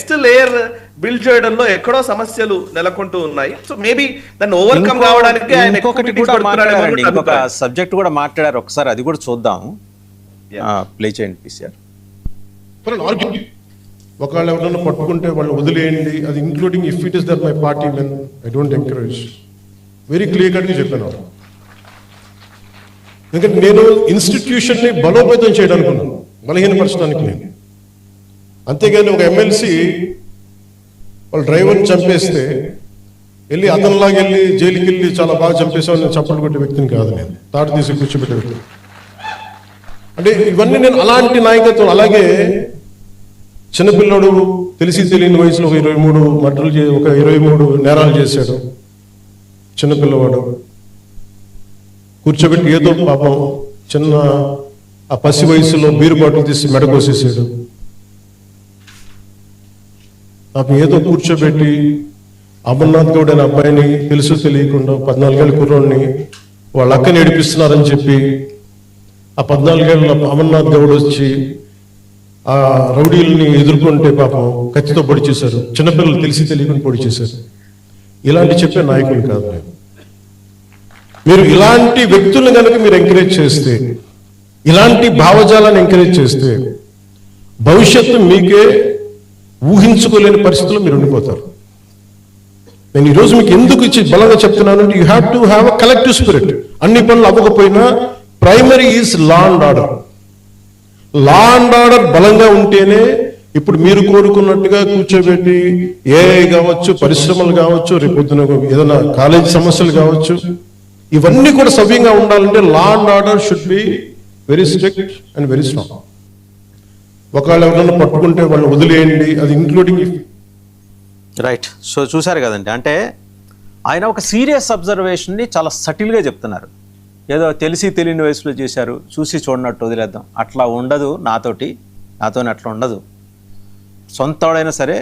Next layer build చేయడంలో ఎక్కడో సమస్యలు నెలకొంటూ ఉన్నాయి. సో మేబీ దాన్ని ఓవర్కమ్ కావడానికి ఆయన ఇంకొకటి కూడా మాట్లాడారండి, ఇంకొక సబ్జెక్ట్ కూడా మాట్లాడారు, ఒకసారి అది కూడా చూద్దాం, ప్లే చేయండి పిసిఆర్. ఒకవేళ ఎవరైనా పట్టుకుంటే వాళ్ళు వదిలేయండి, అది including if it is that my party men I don't encourage. Very clear కట్గా చెప్పాను. ఎందుకంటే నేను ఇన్స్టిట్యూషన్ని బలోపేతం చేయడానికి ఉన్నాను, బలహీనపరచడానికి నేను. అంతేగాని ఒక ఎమ్మెల్సీ వాళ్ళు డ్రైవర్ని చంపేస్తే వెళ్ళి అతనిలాగా వెళ్ళి జైలుకి వెళ్ళి చాలా బాగా చంపేసామని నేను చప్పట్లు కొట్టే వ్యక్తిని కాదు, నేను తాడు తీసి కూర్చోబెట్టే వ్యక్తి. అంటే ఇవన్నీ నేను అలాంటి నాయకత్వం. అలాగే చిన్నపిల్లడు తెలిసి తెలియని వయసులో ఒక 23 మర్డర్లు ఒక 23 నేరాలు చేశాడు చిన్నపిల్లవాడు. కూర్చోబెట్టి ఏదో పాపం చిన్న ఆ పసి వయసులో బీరు బాటిల్ తీసి మెడకోసేసాడు. పాపం ఏదో కూర్చోబెట్టి అమర్నాథ్ గౌడ్ అనే అబ్బాయిని తెలుసు తెలియకుండా 14 ఏళ్ళ కుర్రోడిని వాళ్ళ అక్కని ఏడిపిస్తున్నారని చెప్పి ఆ 14 ఏళ్ళ అమర్నాథ్ గౌడ్ వచ్చి ఆ రౌడీల్ని ఎదుర్కొంటే పాపం కత్తితో పొడి చేశారు. చిన్నపిల్లలు తెలిసి తెలియకుండా పొడి చేశారు. ఇలాంటి చెప్పే నాయకులు కాదు. మీరు ఇలాంటి వ్యక్తులను కనుక మీరు ఎంకరేజ్ చేస్తే, ఇలాంటి భావజాలాన్ని ఎంకరేజ్ చేస్తే భవిష్యత్తు మీకే ఊహించుకోలేని పరిస్థితుల్లో మీరు ఉండిపోతారు. నేను ఈరోజు మీకు ఎందుకు బలంగా చెప్తున్నాను అంటే you have to have a collective spirit. అన్ని పనులు అవ్వకపోయినా primary is law and order. Law and order బలంగా ఉంటేనే ఇప్పుడు మీరు కోరుకున్నట్టుగా కూర్చోబెట్టి ఏఐ కావచ్చు, పరిశ్రమలు కావచ్చు, రేపొద్దున ఏదైనా కాలేజీ సమస్యలు కావచ్చు, ఇవన్నీ కూడా సవ్యంగా ఉండాలంటే law and order should be very strict and very strong. ఒకవేళ ఎవరైనా పట్టుకుంటే వాళ్ళు వదిలేయండి, అది ఇంక్లూడింగ్ రైట్. సో చూసారు కదండి, అంటే ఆయన ఒక సీరియస్ అబ్జర్వేషన్ని చాలా సటిల్గా చెప్తున్నారు. ఏదో తెలిసి తెలియని వయసులో చేశారు, చూసి చూడనట్టు వదిలేద్దాం, అట్లా ఉండదు, నాతోనే అట్లా ఉండదు, సొంతవాడైనా సరే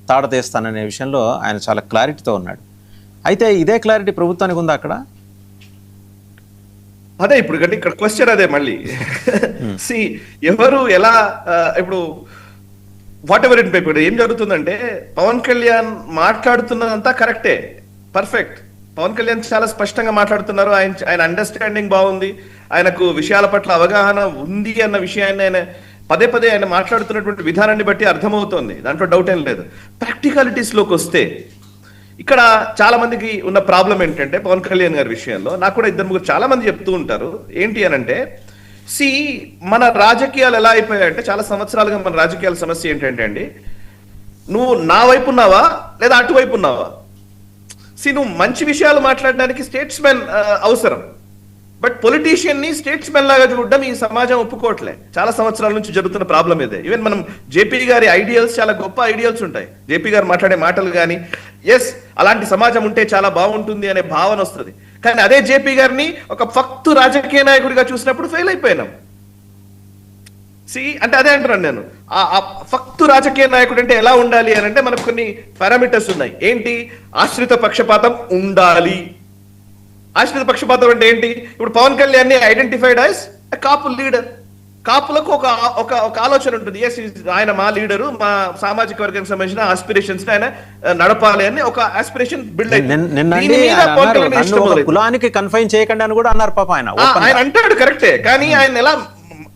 తాడ తీస్తాననే విషయంలో ఆయన చాలా క్లారిటీతో ఉన్నాడు. అయితే ఇదే క్లారిటీ ప్రభుత్వానికి ఉందా అక్కడ? అదే ఇప్పుడు ఇక్కడ క్వశ్చన్ అదే మళ్ళీ. సి ఎవరు ఎలా ఇప్పుడు వాట్ ఎవర్ ఇట్ ఇప్పుడు ఏం జరుగుతుందంటే పవన్ కళ్యాణ్ మాట్లాడుతున్నదంతా కరెక్టే, పర్ఫెక్ట్. పవన్ కళ్యాణ్ చాలా స్పష్టంగా మాట్లాడుతున్నారు. ఆయన అండర్స్టాండింగ్ బాగుంది, ఆయనకు విషయాల పట్ల అవగాహన ఉంది అన్న విషయాన్ని ఆయన పదే పదే ఆయన మాట్లాడుతున్నటువంటి విధానాన్ని బట్టి అర్థమవుతోంది, దాంట్లో డౌట్ ఏం లేదు. ప్రాక్టికాలిటీస్లోకి వస్తే ఇక్కడ చాలా మందికి ఉన్న ప్రాబ్లం ఏంటంటే పవన్ కళ్యాణ్ గారి విషయంలో నాకు కూడా 2-3 చాలా మంది చెప్తూ ఉంటారు. ఏంటి అని అంటే మన రాజకీయాలు ఎలా అయిపోయాయంటే చాలా సంవత్సరాలుగా మన రాజకీయాల సమస్య ఏంటంటే అండి, నువ్వు నా వైపు ఉన్నావా లేదా అటువైపు ఉన్నావా? నువ్వు మంచి విషయాలు మాట్లాడడానికి స్టేట్స్మెన్ అవసరం, బట్ పొలిటీషియన్ని స్టేట్స్మెన్ లాగా చూడడం ఈ సమాజం ఒప్పుకోవట్లే. చాలా సంవత్సరాల నుంచి జరుగుతున్న ప్రాబ్లం ఇదే. ఈవెన్ మనం జేపీ గారి ఐడియల్స్ చాలా గొప్ప ఐడియల్స్ ఉంటాయి, జేపీ గారు మాట్లాడే మాటలు కానీ ఎస్ అలాంటి సమాజం ఉంటే చాలా బాగుంటుంది అనే భావన వస్తుంది. కానీ అదే జేపీ గారిని ఒక ఫక్తు రాజకీయ నాయకుడిగా చూసినప్పుడు ఫెయిల్ అయిపోయినాం. అంటే అదే అంటున్నాను నేను, ఆ ఫక్తు రాజకీయ నాయకుడు అంటే ఎలా ఉండాలి అని అంటే మనకు కొన్ని పారామీటర్స్ ఉన్నాయి. ఏంటి? ఆశ్రిత పక్షపాతం ఉండాలి. ఆశ్రిత పక్షపాతం అంటే ఏంటి? ఇప్పుడు పవన్ కళ్యాణ్ ని ఐడెంటిఫైడ్ యాజ్ కాపు లీడర్. కాపులకు ఒక ఆలోచన ఉంటుంది, ఎస్ ఆయన మా లీడరు, మా సామాజిక వర్గానికి సంబంధించిన ఆస్పిరేషన్స్ ఆయన నడపాలి అని ఒక ఆస్పిరేషన్ బిల్డ్ అయింది. కులానికి కన్ఫైన్ చేయకండి అని కూడా అన్నారు పాప ఆయన అంటాడు, కరెక్టే. కానీ ఆయన ఎలా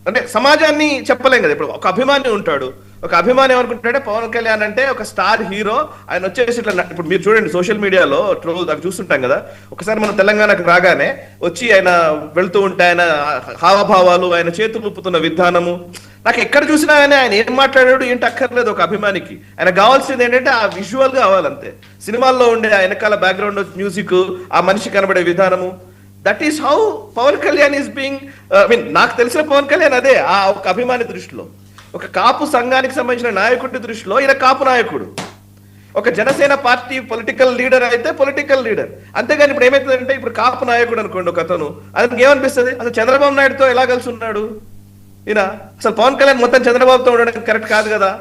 అంటే సమాజాన్ని చెప్పలేం కదా. ఇప్పుడు ఒక అభిమాని ఉంటాడు, ఒక అభిమాని ఏమనుకుంటాడే పవన్ కళ్యాణ్ అంటే ఒక స్టార్ హీరో, ఆయన వచ్చేసి ఇట్లా ఇప్పుడు మీరు చూడండి సోషల్ మీడియాలో ట్రోల్ అవి చూస్తుంటాం కదా. ఒకసారి మనం తెలంగాణకు రాగానే వచ్చి ఆయన వెళ్తూ ఉంటే ఆయన హావభావాలు, ఆయన చేతులు ఊపుతున్న విధానము, నాకు ఎక్కడ చూసినా కానీ ఆయన ఏం మాట్లాడాడు ఏంటి అక్కర్లేదు. ఒక అభిమానికి ఆయన కావాల్సింది ఏంటంటే ఆ విజువల్ కావాలంతే. సినిమాల్లో ఉండే ఆ వెనకాల బ్యాక్గ్రౌండ్ మ్యూజిక్, ఆ మనిషి కనబడే విధానము, that is how Pawan Kalyan is being. నాకు తెలిసిన పవన్ కళ్యాణ్ అదే. ఆ ఒక అభిమాని దృష్టిలో, ఒక కాపు సంఘానికి సంబంధించిన నాయకుడి దృష్టిలో ఈయన కాపు నాయకుడు. ఒక జనసేన పార్టీ పొలిటికల్ లీడర్ అయితే పొలిటికల్ లీడర్. అంతేగాని ఇప్పుడు ఏమైతుందంటే ఇప్పుడు కాపు నాయకుడు అనుకోండి ఒక అతను, అతనికి ఏమనిపిస్తుంది, అసలు చంద్రబాబు నాయుడుతో ఎలా కలిసి ఉన్నాడు ఈయన, అసలు పవన్ కళ్యాణ్ మొత్తం చంద్రబాబుతో ఉండడం కరెక్ట్ కాదు కదా,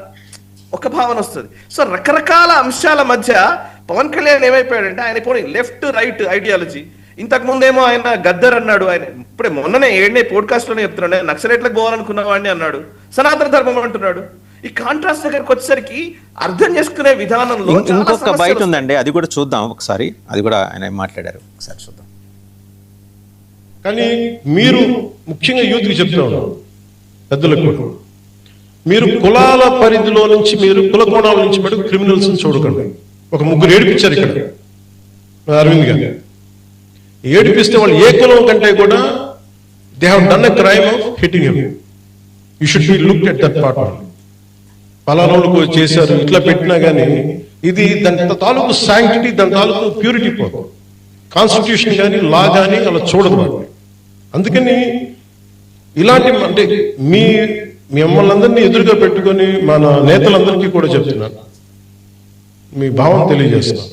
ఒక భావన వస్తుంది. సో రకరకాల అంశాల మధ్య పవన్ కళ్యాణ్ ఏమైపోయాడంటే ఆయన పోనీ లెఫ్ట్ రైట్ ఐడియాలజీ. ఇంతకు ముందేమో ఆయన గద్దర్ అన్నాడు, ఆయన ఇప్పుడే మొన్ననే పోడ్కాస్ట్ లోనే చెప్తున్నాడు నక్సలైట్లకు పోవాలనుకున్న వాడిని అన్నాడు, సనాతన ధర్మం అంటున్నాడు. ఈ కాంట్రాస్ట్ దగ్గరకు వచ్చేసరికి అర్థం చేసుకునే విధానంలో చాలా ఇంకొక సమస్యలు బయట ఉందండి, అది కూడా చూద్దాం ఒకసారి. అది కూడా ఆయన మాట్లాడారు, ఒకసారి చూద్దాం. కానీ మీరు ముఖ్యంగా యూత్కి చెప్తా ఉన్నారు, పెద్దలకు, మీరు కులాల పరిధిలో నుంచి, మీరు కుల కోణాల నుంచి మటుకు క్రిమినల్స్ చూడకండి. ఒక ముగ్గురు ఏడిపించారు ఇక్కడ అరవింద్ గారు. ఏడిపిస్తే వాళ్ళు ఏ కులం కంటే కూడా they have done a crime of hitting him. You should be looked at that part. పలానాలకు చేశారు ఇట్లా పెట్టినా కానీ ఇది దాని తాలూకు శాంక్టిటీ, దాని తాలూకు ప్యూరిటీ పోదు. కాన్స్టిట్యూషన్ కానీ లా కానీ అలా చూడదు వాటిని. అందుకని ఇలాంటి అంటే మిమ్మల్ని అందరినీ ఎదురుగా పెట్టుకొని మన నేతలందరికీ కూడా చెప్తున్నాను, మీ భావం తెలియజేస్తున్నాను.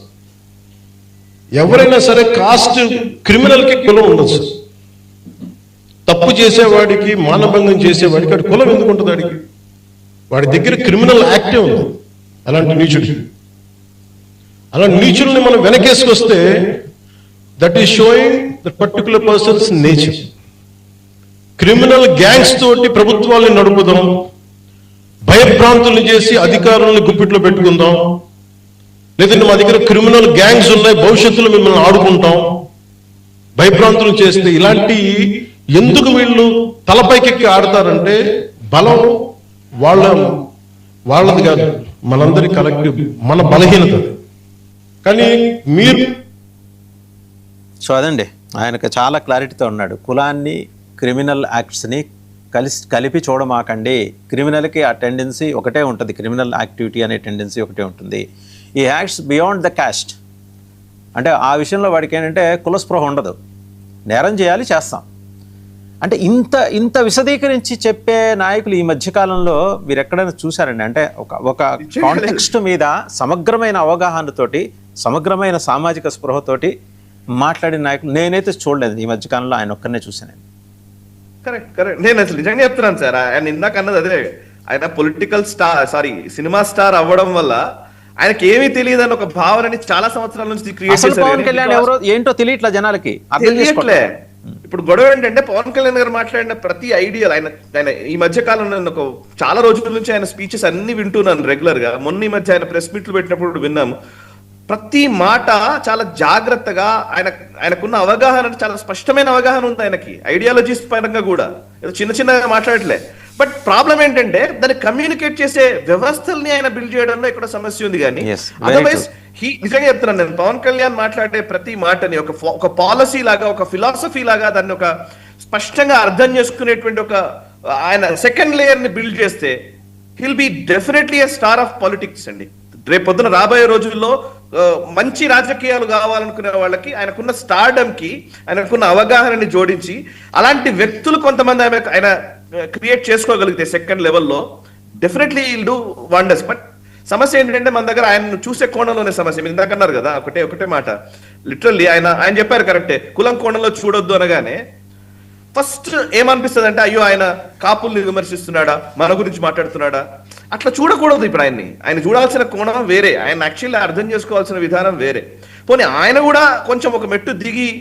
ఎవరైనా సరే కాస్ట్ క్రిమినల్కి కులం ఉండదు సార్. తప్పు చేసేవాడికి, మానభంగం చేసేవాడికి అటు కులం ఎందుకు ఉంటుంది? వాడికి వాడి దగ్గర క్రిమినల్ యాక్టే ఉంది. అలాంటి నీచుల్ని మనం వెనకేసుకొస్తే that is showing that particular person's nature. Criminal gangs తోటి ప్రభుత్వాలను నడుపుదాం, భయభ్రాంతుల్ని చేసి అధికారులను గుప్పిట్లో పెట్టుకుందాం, లేదంటే మా దగ్గర క్రిమినల్ గ్యాంగ్స్ ఉన్నాయి, భవిష్యత్తులో మిమ్మల్ని ఆడుకుంటాం, భయభ్రాంతులు చేస్తే ఇలాంటి ఎందుకు వీళ్ళు తలపైకెక్కి ఆడతారంటే బలం వాళ్ళది కాదు, మనందరి కలెక్టివ్, మన బలహీనత. కానీ మీరు సో అదండి, ఆయనకు చాలా క్లారిటీతో ఉన్నాడు. కులాన్ని, క్రిమినల్ యాక్ట్స్ని కలిపి చూడమాకండి. క్రిమినల్కి ఆ టెండెన్సీ ఒకటే ఉంటుంది, క్రిమినల్ యాక్టివిటీ అనే టెండెన్సీ ఒకటే ఉంటుంది. ఈ యాక్ట్స్ బియాండ్ ద క్యాస్ట్ అంటే ఆ విషయంలో వాడికి ఏంటంటే కులస్పృహ ఉండదు, నేరం చేయాలి, చేస్తాం. అంటే ఇంత విశదీకరించి చెప్పే నాయకులు ఈ మధ్యకాలంలో మీరు ఎక్కడైనా చూసారండి? అంటే ఒక కాంటెక్స్ట్ మీద సమగ్రమైన అవగాహనతోటి, సమగ్రమైన సామాజిక స్పృహతోటి మాట్లాడిన నాయకులు నేనైతే చూడలేదు ఈ మధ్యకాలంలో. ఆయన ఒక్కరినే చూశాను. కరెక్ట్. నేను అసలు నిజంగా చెప్తున్నాను సార్, ఆయన ఇందాక అన్నది అదే. ఆయన పొలిటికల్ సినిమా స్టార్ అవ్వడం వల్ల ఆయనకి ఏమీ తెలియదు అని ఒక భావనని చాలా సంవత్సరాల నుంచి క్రియేట్ చేశారు. పవన్ కళ్యాణ్ ఎవరో ఏంటో తెలియట్లా జనాలకి, తెలియట్లే. ఇప్పుడు గొడవ ఏంటంటే పవన్ కళ్యాణ్ గారు మాట్లాడిన ప్రతి ఐడియల్ ఆయన ఈ మధ్య కాలంలో ఒక చాలా రోజుల నుంచి ఆయన స్పీచెస్ అన్ని వింటున్నాను రెగ్యులర్ గా. మొన్న ఈ మధ్య ఆయన ప్రెస్ మీట్లు పెట్టినప్పుడు విన్నాము. ప్రతి మాట చాలా జాగ్రత్తగా ఆయనకున్న అవగాహన, చాలా స్పష్టమైన అవగాహన ఉంది ఆయనకి, ఐడియాలజీస్ పరంగా కూడా. ఏదో చిన్నగా మాట్లాడట్లే. బట్ ప్రాబ్లం ఏంటంటే దాన్ని కమ్యూనికేట్ చేసే వ్యవస్థల్ని ఆయన బిల్డ్ చేయడంలో ఇక్కడ సమస్య ఉంది. కానీ అదర్వైజ్ నిజంగా చెప్తున్నాను నేను, పవన్ కళ్యాణ్ మాట్లాడే ప్రతి మాటని ఒక పాలసీ లాగా, ఒక ఫిలాసఫీ లాగా దాన్ని ఒక స్పష్టంగా అర్థం చేసుకునేటువంటి ఒక ఆయన సెకండ్ లేయర్ ని బిల్డ్ చేస్తే hill be definitely A star of politics అండి. రేపు పొద్దున రాబోయే రోజుల్లో మంచి రాజకీయాలు కావాలనుకునే వాళ్ళకి ఆయనకున్న స్టార్డమ్ కి, ఆయనకున్న అవగాహనని జోడించి అలాంటి వ్యక్తులు కొంతమంది ఆయన క్రియేట్ చేసుకోగలిగితే సెకండ్ లెవెల్లో definitely will do wonders. But సమస్య ఏంటంటే మన దగ్గర ఆయన చూసే కోణంలోనే సమస్య. మీరు ఇందాక అన్నారు కదా ఒకటే మాట, లిటరల్లీ ఆయన చెప్పారు కరెక్టే, కులం కోణంలో చూడొద్దు అనగానే ఫస్ట్ ఏమనిపిస్తుంది అంటే అయ్యో ఆయన కాపుల్ని విమర్శిస్తున్నాడా, మన గురించి మాట్లాడుతున్నాడా, అట్లా చూడకూడదు. ఇప్పుడు ఆయన చూడాల్సిన కోణం వేరే, ఆయన యాక్చువల్లీ అర్థం చేసుకోవాల్సిన విధానం వేరే. పోనీ ఆయన కూడా కొంచెం ఒక మెట్టు దిగి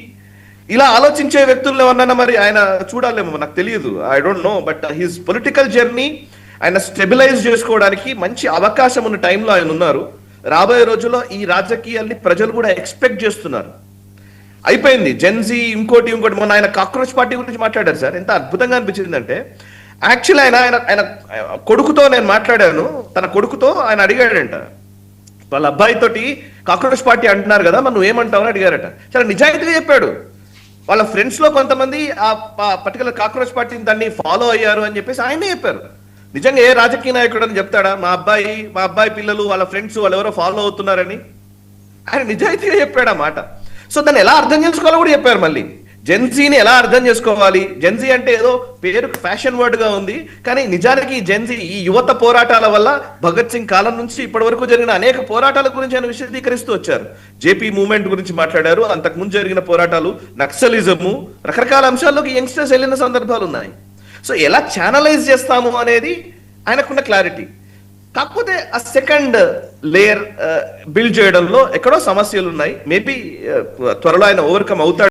ఇలా ఆలోచించే వ్యక్తుల్లో ఉన్నానా మరి ఆయన చూడాలేమో, నాకు తెలియదు, I don't know. But his political journey ఆయన స్టెబిలైజ్ చేసుకోవడానికి మంచి అవకాశం ఉన్న టైంలో ఆయన ఉన్నారు. రాబోయే రోజుల్లో ఈ రాజకీయాల్ని ప్రజలు కూడా ఎక్స్పెక్ట్ చేస్తున్నారు. అయిపోయింది జెన్జీ, ఇంకోటి మొన్న ఆయన కాక్రోచ్ పార్టీ గురించి మాట్లాడారు సార్, ఎంత అద్భుతంగా అనిపించింది అంటే యాక్చువల్లీ ఆయన కొడుకుతో నేను మాట్లాడాను, తన కొడుకుతో ఆయన అడిగాడంట, వాళ్ళ అబ్బాయితోటి కాక్రోచ్ పార్టీ అంటున్నారు కదా మరి నువ్వేమంటావు అని అడిగారట. చాలా నిజాయితీగా చెప్పాడు. వాళ్ళ ఫ్రెండ్స్ లో కొంతమంది ఆ పర్టికులర్ కాక్రోచ్ పార్టీని దాన్ని ఫాలో అయ్యారు అని చెప్పేసి ఆయనే చెప్పారు. నిజంగా ఏ రాజకీయ నాయకుడు అని చెప్తాడా మా అబ్బాయి పిల్లలు వాళ్ళ ఫ్రెండ్స్ వాళ్ళు ఎవరో ఫాలో అవుతున్నారని? ఆయన నిజాయితీగా చెప్పాడు ఆ మాట. సో దాన్ని ఎలా అర్థం చేసుకోవాలో కూడా చెప్పారు. మళ్ళీ జెన్జీని ఎలా అర్థం చేసుకోవాలి, జెన్జీ అంటే ఏదో పేరు ఫ్యాషన్ వర్డ్ గా ఉంది, కానీ నిజానికి జెన్జీ ఈ యువత పోరాటాల వల్ల భగత్ సింగ్ కాలం నుంచి ఇప్పటి వరకు జరిగిన అనేక పోరాటాల గురించి ఆయన విశదీకరిస్తూ వచ్చారు. జేపీ మూవ్మెంట్ గురించి మాట్లాడారు, అంతకుముందు జరిగిన పోరాటాలు, నక్సలిజము, రకరకాల అంశాల్లోకి యంగ్స్టర్స్ వెళ్ళిన సందర్భాలు ఉన్నాయి. సో ఎలా ఛానలైజ్ చేస్తాము అనేది ఆయనకున్న క్లారిటీ. కాకపోతే ఆ సెకండ్ లేయర్ బిల్డ్ చేయడంలో ఎక్కడో సమస్యలు ఉన్నాయి. మేబీ త్వరలో ఆయన ఓవర్కమ్ అవుతాడు.